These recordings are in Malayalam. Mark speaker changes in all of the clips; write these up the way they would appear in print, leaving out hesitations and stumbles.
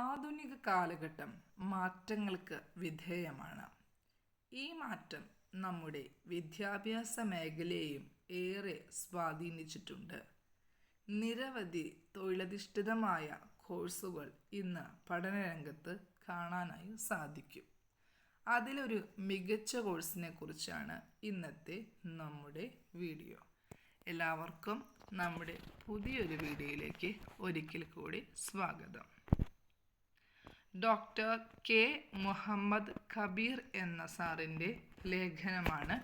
Speaker 1: ആധുനിക കാലഘട്ടം മാറ്റങ്ങൾക്ക് വിധേയമാണ്. ഈ മാറ്റം നമ്മുടെ വിദ്യാഭ്യാസ മേഖലയെയും ഏറെ സ്വാധീനിച്ചിട്ടുണ്ട്. നിരവധി തൊഴിലധിഷ്ഠിതമായ കോഴ്സുകൾ ഇന്ന് പഠനരംഗത്ത് കാണാനായി സാധിക്കും. അതിലൊരു മികച്ച കോഴ്സിനെ കുറിച്ചാണ് ഇന്നത്തെ നമ്മുടെ വീഡിയോ. എല്ലാവർക്കും നമ്മുടെ പുതിയൊരു വീഡിയോയിലേക്ക് ഒരിക്കൽ കൂടി സ്വാഗതം. ഡോക്ടർ കെ മുഹമ്മദ് കബീർ എന്ന സാറിൻ്റെ ലേഖനമാണ്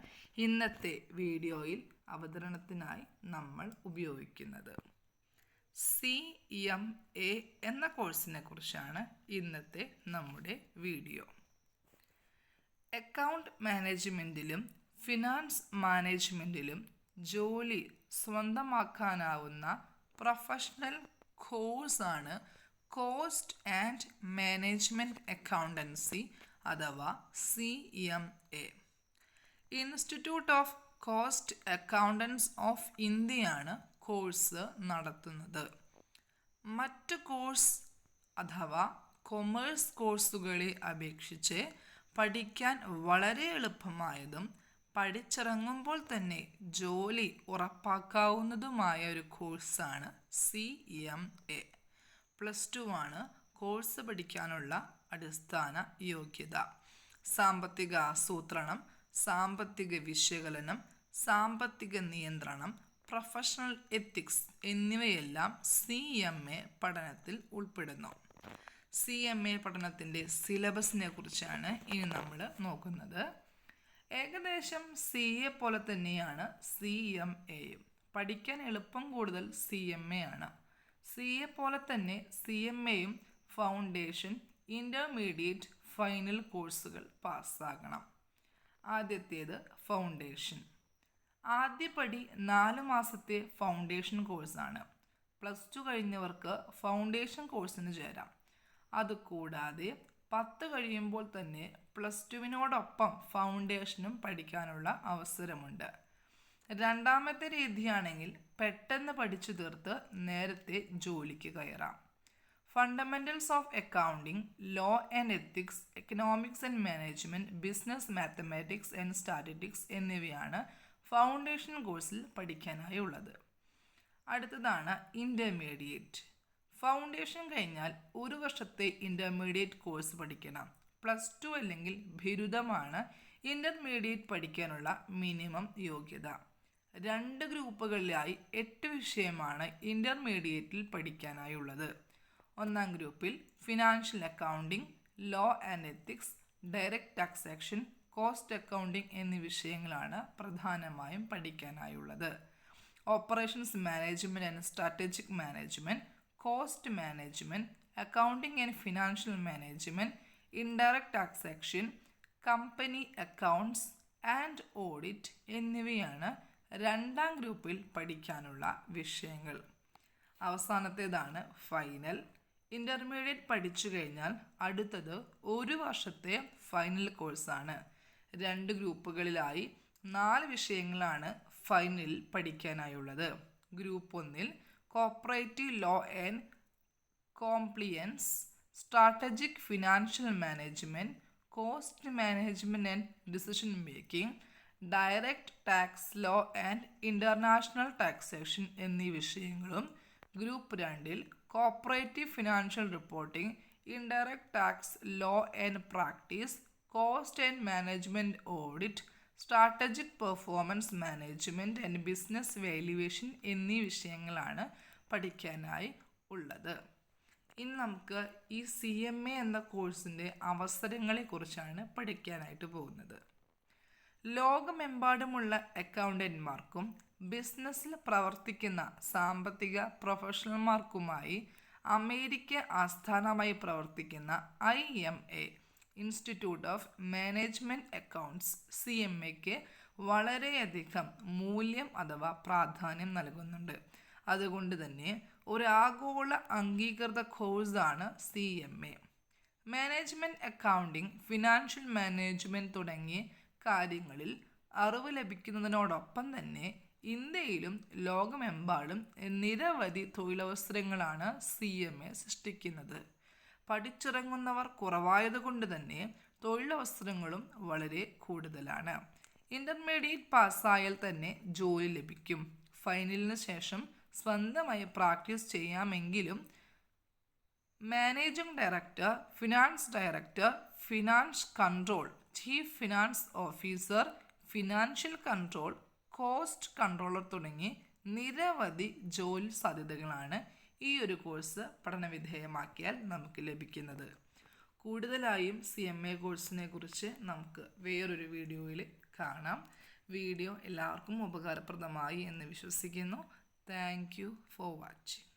Speaker 1: ഇന്നത്തെ വീഡിയോയിൽ അവതരണത്തിനായി നമ്മൾ ഉപയോഗിക്കുന്നത്. CMA എന്ന കോഴ്സിനെ കുറിച്ചാണ് ഇന്നത്തെ നമ്മുടെ വീഡിയോ. അക്കൗണ്ട് മാനേജ്മെൻറ്റിലും ഫിനാൻസ് മാനേജ്മെൻറ്റിലും ജോലി സ്വന്തമാക്കാനാവുന്ന പ്രൊഫഷണൽ കോഴ്സാണ് കോസ്റ്റ് ആൻഡ് മാനേജ്മെൻറ്റ് അക്കൗണ്ടൻസി അഥവാ CMA. Institute of cost accountants of ഇന്ത്യയാണ് കോഴ്സ് നടത്തുന്നത്. മറ്റ് കോഴ്സ് അഥവാ കൊമേഴ്സ് കോഴ്സുകളെ അപേക്ഷിച്ച് പഠിക്കാൻ വളരെ എളുപ്പമായതും പഠിച്ചിറങ്ങുമ്പോൾ തന്നെ ജോലി ഉറപ്പാക്കാവുന്നതുമായ ഒരു കോഴ്സാണ് CMA. +2 ആണ് കോഴ്സ് പഠിക്കാനുള്ള അടിസ്ഥാന യോഗ്യത. സാമ്പത്തിക ആസൂത്രണം, സാമ്പത്തിക വിശകലനം, സാമ്പത്തിക നിയന്ത്രണം, പ്രൊഫഷണൽ എത്തിക്സ് എന്നിവയെല്ലാം CMA പഠനത്തിൽ ഉൾപ്പെടുന്നു. CMA പഠനത്തിൻ്റെ സിലബസിനെ കുറിച്ചാണ് ഇനി നമ്മൾ നോക്കുന്നത്. ഏകദേശം CA പോലെ തന്നെയാണ് CMAയും. പഠിക്കാൻ എളുപ്പം കൂടുതൽ CMA ആണ്. CA പോലെ തന്നെ CMAയും ഫൗണ്ടേഷൻ, ഇൻ്റർമീഡിയറ്റ്, ഫൈനൽ കോഴ്സുകൾ പാസ്സാകണം. ആദ്യത്തേത് ഫൗണ്ടേഷൻ. ആദ്യപടി 4 മാസത്തെ ഫൗണ്ടേഷൻ കോഴ്സാണ്. +2 കഴിഞ്ഞവർക്ക് ഫൗണ്ടേഷൻ കോഴ്സിന് ചേരാം. അതുകൂടാതെ 10 കഴിയുമ്പോൾ തന്നെ +2വിനോടൊപ്പം ഫൗണ്ടേഷനും പഠിക്കാനുള്ള അവസരമുണ്ട്. രണ്ടാമത്തെ രീതിയാണെങ്കിൽ പെട്ടെന്ന് പഠിച്ചു തീർത്ത് നേരത്തെ ജോലിക്ക് കയറാം. Fundamentals of accounting, law and ethics, economics and management, business mathematics and statistics എന്നിവയാണ് ഫൗണ്ടേഷൻ കോഴ്സിൽ പഠിക്കാനായി ഉള്ളത്. അടുത്തതാണ് ഇൻ്റർമീഡിയറ്റ്. ഫൗണ്ടേഷൻ കഴിഞ്ഞാൽ 1 വർഷത്തെ ഇൻ്റർമീഡിയറ്റ് കോഴ്സ് പഠിക്കണം. +2 അല്ലെങ്കിൽ ബിരുദമാണ് ഇൻ്റർമീഡിയറ്റ് പഠിക്കാനുള്ള മിനിമം യോഗ്യത. 2 ഗ്രൂപ്പുകളിലായി 8 വിഷയമാണ് ഇൻ്റർമീഡിയറ്റിൽ പഠിക്കാനായുള്ളത്. ഒന്നാം ഗ്രൂപ്പിൽ financial accounting, law and ethics, direct taxation, cost accounting എന്നീ വിഷയങ്ങളാണ് പ്രധാനമായും പഠിക്കാനായുള്ളത്. Operations management and strategic management, cost management, accounting and financial management, indirect taxation, company accounts and audit എന്നിവയാണ് രണ്ടാം ഗ്രൂപ്പിൽ പഠിക്കാനുള്ള വിഷയങ്ങൾ. അവസാനത്തേതാണ് ഫൈനൽ. ഇൻ്റർമീഡിയറ്റ് പഠിച്ചു കഴിഞ്ഞാൽ അടുത്തത് 1 വർഷത്തെ ഫൈനൽ കോഴ്സാണ്. 2 ഗ്രൂപ്പുകളിലായി 4 വിഷയങ്ങളാണ് ഫൈനലിൽ പഠിക്കാനായുള്ളത്. Group 1 cooperative law and compliance, strategic financial management, cost management and decision making, direct tax law and international taxation എന്നീ വിഷയങ്ങളും group 2 cooperative financial reporting, indirect tax law and practice, cost and management audit, strategic performance management and business valuation എന്നീ വിഷയങ്ങളാണ് പഠിക്കാനായി ഉള്ളത്. ഇനി നമുക്ക് ഈ CMA എന്ന കോഴ്സിൻ്റെ അവസരങ്ങളെക്കുറിച്ചാണ് പഠിക്കാനായിട്ട് പോകുന്നത്. ലോകമെമ്പാടുമുള്ള അക്കൗണ്ടന്റ്മാർക്കും ബിസിനസ്സിൽ പ്രവർത്തിക്കുന്ന സാമ്പത്തിക പ്രൊഫഷണൽമാർക്കുമായി അമേരിക്ക ആസ്ഥാനമായി പ്രവർത്തിക്കുന്ന IMA institute of management accounts CMAക്ക് വളരെയധികം മൂല്യം അഥവാ പ്രാധാന്യം നൽകുന്നുണ്ട്. അതുകൊണ്ട് തന്നെ ഒരു ആഗോള അംഗീകൃത കോഴ്സാണ് CMA. Management accounting, financial management തുടങ്ങിയ കാര്യങ്ങളിൽ അറിവ് ലഭിക്കുന്നതിനോടൊപ്പം തന്നെ ഇന്ത്യയിലും ലോകമെമ്പാടും നിരവധി തൊഴിലവസരങ്ങളാണ് CMA സൃഷ്ടിക്കുന്നത്. പഠിച്ചിറങ്ങുന്നവർ കുറവായതുകൊണ്ട് തന്നെ തൊഴിലവസരങ്ങളും വളരെ കൂടുതലാണ്. ഇൻ്റർമീഡിയറ്റ് പാസ്സായാൽ തന്നെ ജോലി ലഭിക്കും. ഫൈനലിന് ശേഷം സ്വന്തമായി പ്രാക്ടീസ് ചെയ്യാമെങ്കിലും managing director, finance director, finance control, chief finance officer, financial control, cost controller തുടങ്ങി നിരവധി ജോലി സാധ്യതകളാണ് ഈ ഒരു കോഴ്സ് പഠനവിധേയമാക്കിയാൽ നമുക്ക് ലഭിക്കുന്നത്. കൂടുതലായും CMA കോഴ്സിനെ കുറിച്ച് നമുക്ക് വേറൊരു വീഡിയോയിൽ കാണാം. വീഡിയോ എല്ലാവർക്കും ഉപകാരപ്രദമായി എന്ന് വിശ്വസിക്കുന്നു. Thank you for watching.